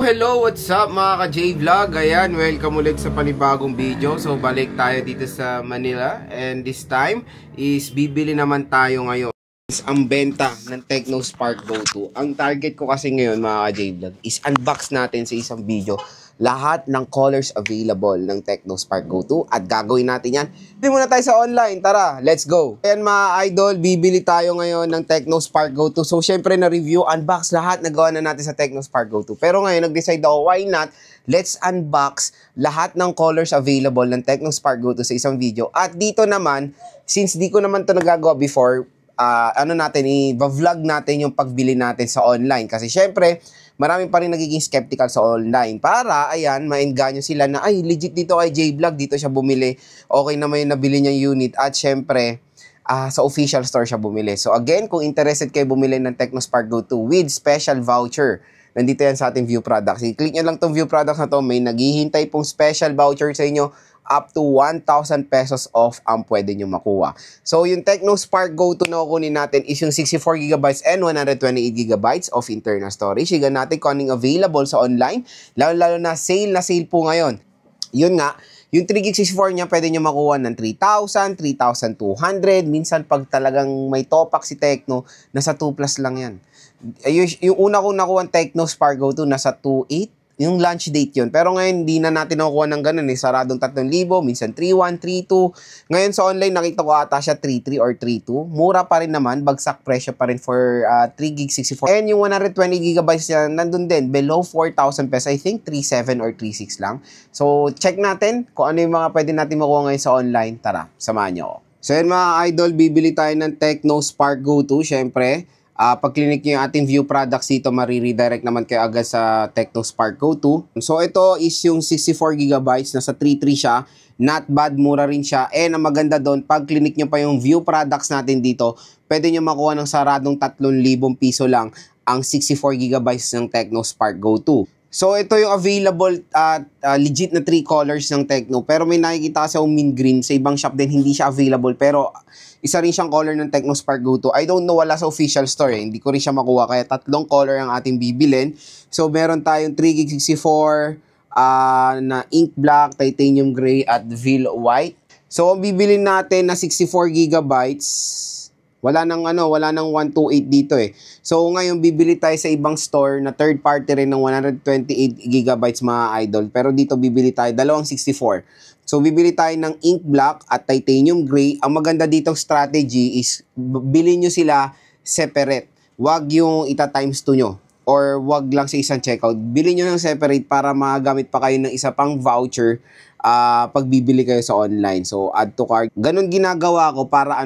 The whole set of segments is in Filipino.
Hello, what's up mga ka-J-Vlog? Ayan, welcome ulit sa panibagong video. So, balik tayo dito sa Manila. And this time is bibili naman tayo ngayon. Ang benta ng Tecno Spark Go 2. Ang target ko kasi ngayon mga ka-J-Vlog is unbox natin sa isang video lahat ng colors available ng Tecno Spark Go 2 at gagawin natin yan. Bili muna tayo sa online. Tara, let's go! Ayan mga idol, bibili tayo ngayon ng Tecno Spark Go 2. So syempre na-review, unbox lahat nagawa na natin sa Tecno Spark Go 2. Pero ngayon nag-decide ako, why not? Let's unbox lahat ng colors available ng Tecno Spark Go 2 sa isang video. At dito naman, since di ko naman to nagagawa before, i-vlog natin yung pagbili natin sa online. Kasi syempre, marami pa rin nagiging skeptical sa online. Para, ayan, maengganyo sila na, ay, legit dito kay J-Vlog, dito siya bumili. Okay naman yung nabili niyang unit. At syempre, sa official store siya bumili. So again, kung interested kayo bumili ng Tecno Spark Go 2 with special voucher, nandito yan sa ating view products. I-click nyo lang tong view products na to. May naghihintay pong special voucher sa inyo. Up to 1,000 pesos off ang pwede nyo makuha. So, yung Tecno Spark Go 2 na kukunin natin is yung 64GB and 128GB of internal storage. Higan natin kung anong available sa online. Lalo na sale po ngayon. Yun nga, yung 3GB64 niya pwede nyo makuha ng 3,000, 3,200. Minsan pag talagang may topak si Tecno, nasa 2 plus lang yan. Yung una kong nakuha ng Tecno Spark Go 2, nasa 2,800. Yung launch date yun. Pero ngayon, hindi na natin nakukuha ng ganun eh. Saradong 3,000, minsan 3,100, 3,200. Ngayon sa online, nakita ko ata siya 3,300 or 3,200. Mura pa rin naman. Bagsak presyo pa rin for 3GB64. And yung 120GB niya, nandun din. Below 4,000 pesos. I think 3,700 or 3,600 lang. So, check natin kung ano yung mga pwede natin makuha ngayon sa online. Tara, samahan nyo ako. So yun mga idol, bibili tayo ng Tecno Spark Go 2. Syempre, pag clinic nyo yung ating view products dito, mariredirect naman kayo agad sa Tecno Spark Go 2. So ito is yung 64GB, nasa 3,300 siya. Not bad, mura rin siya. And ang maganda doon, pag clinic nyo pa yung view products natin dito, pwede nyo makuha ng saradong 3,000 piso lang ang 64GB ng Tecno Spark Go 2. So ito yung available legit na 3 colors ng Tecno. Pero may nakikita kasi yung mint green. Sa ibang shop din hindi siya available. Pero isa rin siyang color ng Tecno Spark Go 2. I don't know, wala sa official store eh. Hindi ko rin siya makuha. Kaya 3 color ang ating bibilin. So meron tayong 3GB64 na ink black, titanium gray at veil white. So ang bibilin natin na 64GB, wala nang 128 dito eh. So ngayon bibili tayo sa ibang store na third party rin ng 128GB mga idol. Pero dito bibili tayo dalawang 64. So bibili tayo ng ink black at titanium gray. Ang maganda ditong strategy is bilhin nyo sila separate. Wag yung ita times 2 nyo. Or wag lang sa isang checkout. Bilhin nyo ng separate para magamit pa kayo ng isa pang voucher pag bibili kayo sa online. So, add to cart. Ganon ginagawa ko para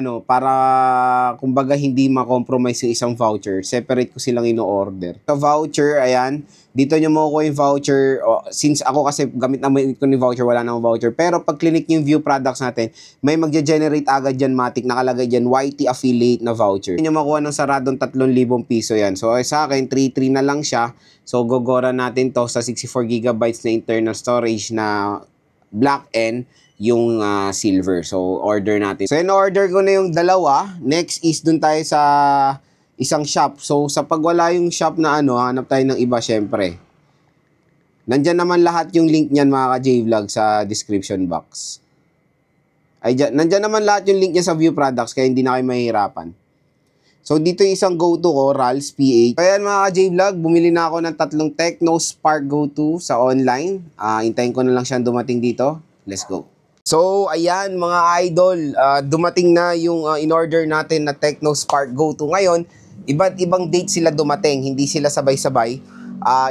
kumbaga hindi ma-compromise yung isang voucher. Separate ko silang ino-order. Sa voucher, ayan, dito nyo makukuha yung voucher. Since ako kasi gamit naman ko ni voucher, wala namang voucher. Pero pag clinic yung view products natin, may magge-generate agad dyan, matik, nakalagay dyan, YT affiliate na voucher. Dito nyo makuha ng saradong 3,000 piso yan. So, sa akin, 3,300 na lang siya. So, gogora natin to sa 64GB na internal storage na black and yung silver. So, order natin. So, in-order ko na yung dalawa. Next is dun tayo sa isang shop. So, sa pag wala yung shop na hanap tayo ng iba syempre. Nandyan naman lahat yung link niyan mga ka-J-Vlog sa description box. Nandyan naman lahat yung link niya sa view products kaya hindi na kayo mahihirapan. So, dito yung isang go-to ko, Rals PH. Kaya mga ka-J-Vlog, bumili na ako ng 3 Tecno Spark Go 2 sa online. Hintayin ko na lang siyang dumating dito. Let's go. So, ayan mga idol, dumating na yung in-order natin na Tecno Spark Go 2. Ngayon, iba't ibang date sila dumating, hindi sila sabay-sabay.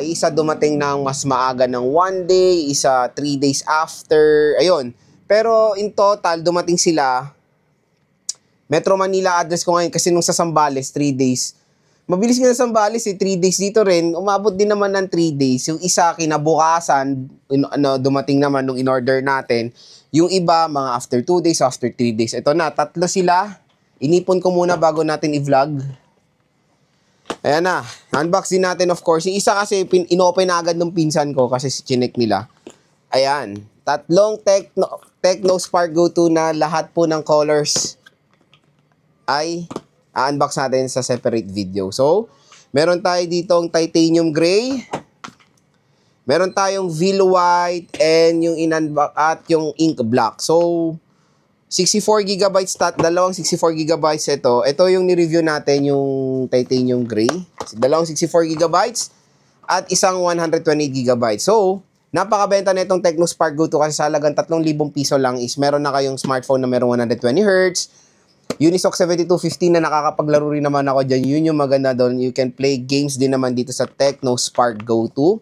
Isa dumating ng mas maaga ng 1 day, isa 3 days after, ayun. Pero in total, dumating sila Metro Manila address ko ngayon kasi nung sa Zambales, 3 days. Mabilis nga sa Zambales, 3 days dito rin. Umabot din naman ng 3 days. Yung isa, kinabukasan, dumating naman nung in-order natin. Yung iba, mga after 2 days, after 3 days. Ito na, 3 sila. Inipon ko muna bago natin i-vlog. Ayan na, unbox din natin of course. Yung isa kasi, in-open na agad ng pinsan ko kasi chinek nila. Ayan, 3 Tecno Spark Go 2 na lahat po ng colors ay unbox natin sa separate video. So, meron tayo ditong titanium gray, Meron tayong Veil White and yung at yung ink black. So, 64 gigabytes dalawang 64 gigabytes ito. Ito yung ni-review natin, yung titanium gray. Dalawang 64 gigabytes at isang 120 gigabytes. So, napakabenta na itong Tecno Spark Go 2 kasi sa halagang 3,000 piso lang is meron na kayong smartphone na merong 120 Hz. Unisoc 7215 na nakakapaglaro rin naman ako dyan. Yun yung maganda doon. You can play games din naman dito sa Tecno Spark Go 2.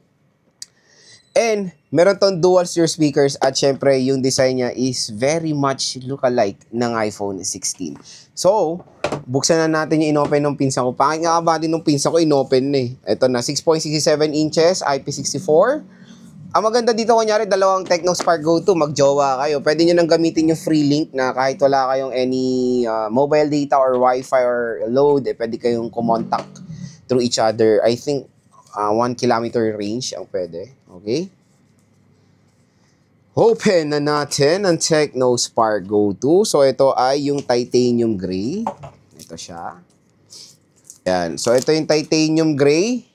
And meron tong dual steer speakers at syempre yung design niya is very much look-alike ng iPhone 16. So, buksan na natin yung inopen ng pinsan ko. Pangit nga ba din ng pinsan ko, inopen na eh. Ito na, 6.67 inches, IP64. Ang maganda dito, kunyari, dalawang Tecno Spark Go 2, magjowa kayo. Pwede nyo nang gamitin yung free link na kahit wala kayong any mobile data or Wi-Fi or load, pwede kayong kumontak through each other. I think 1 kilometer range ang pwede. Okay? Open na natin ang Tecno Spark Go 2. So, ito ay yung titanium gray. Ito siya. Yan. So, ito yung titanium gray.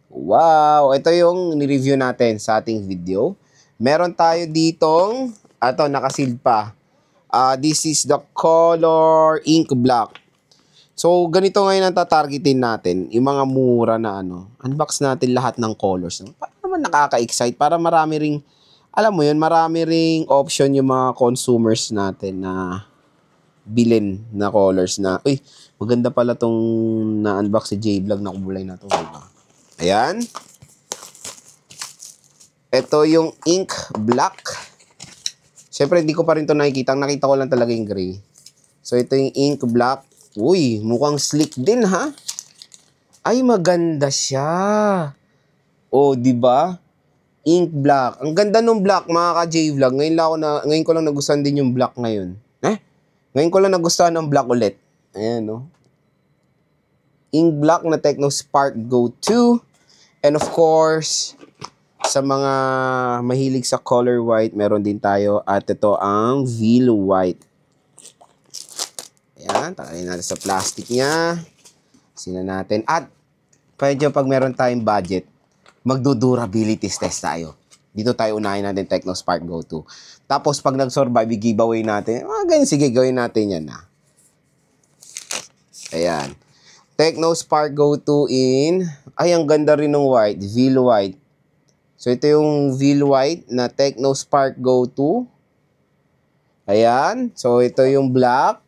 Wow! Ito yung ni-review natin sa ating video. Meron tayo ditong, nakasealed pa. This is the color ink black. So, ganito ngayon ang tatargetin natin. Yung mga mura na unbox natin lahat ng colors. Para naman nakaka-excite. Para marami ring, alam mo yun, marami ring option yung mga consumers natin na bilhin na colors na, uy, maganda pala tong na-unbox si J-Vlog na kulay na to. Diba? Ayan. Ito yung ink black. Siyempre, hindi ko pa rin to nakikita. Nakita ko lang talaga yung gray. So, ito yung ink black. Uy, mukhang slick din ha. Ay, maganda siya. Oh, di ba? Ink black. Ang ganda nung black, mga ka-J-Vlog. Ngayon ko lang nagustuhan din yung black ngayon. Ngayon ko lang nagustuhan ng black ulit. Ayan, no? Ink black na Tecno Spark Go 2. And of course, sa mga mahilig sa color white, meron din tayo. At ito ang Veil White. Ayan, takalin natin sa plastic niya. Sina natin. At, pwede pag meron tayong budget, magdo-durability test tayo. Dito tayo unahin natin Tecno Spark Go 2. Tapos, pag nag-survive, giveaway natin. Ganyan, sige, gawin natin yan na. Ayan. Tecno Spark Go 2 in, ay, ang ganda rin ng white, Veil White. So, ito yung Veil White na Tecno Spark Go 2. Ayan. So, ito yung black.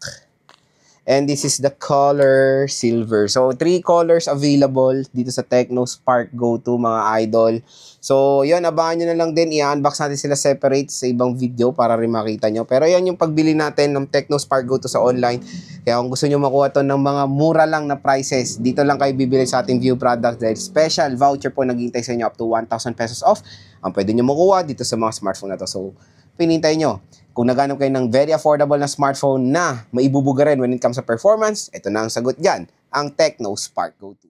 And this is the color silver. So, 3 colors available dito sa Tecno Spark Go 2, mga idol. So, yun, abangan nyo na lang din. I-unbox natin sila separate sa ibang video para rin makita nyo. Pero yan yung pagbili natin ng Tecno Spark Go 2 sa online. Kaya kung gusto nyo makuha to ng mga mura lang na prices, dito lang kayo bibili sa ating View products dahil special voucher po naghihintay sa inyo up to 1,000 pesos off. Ang pwede nyo makuha dito sa mga smartphone na to. So, pinintay nyo. Kung naghanap kayo ng very affordable na smartphone na maibubuga rin when it comes sa performance, ito na ang sagot dyan, ang Tecno Spark Go 2.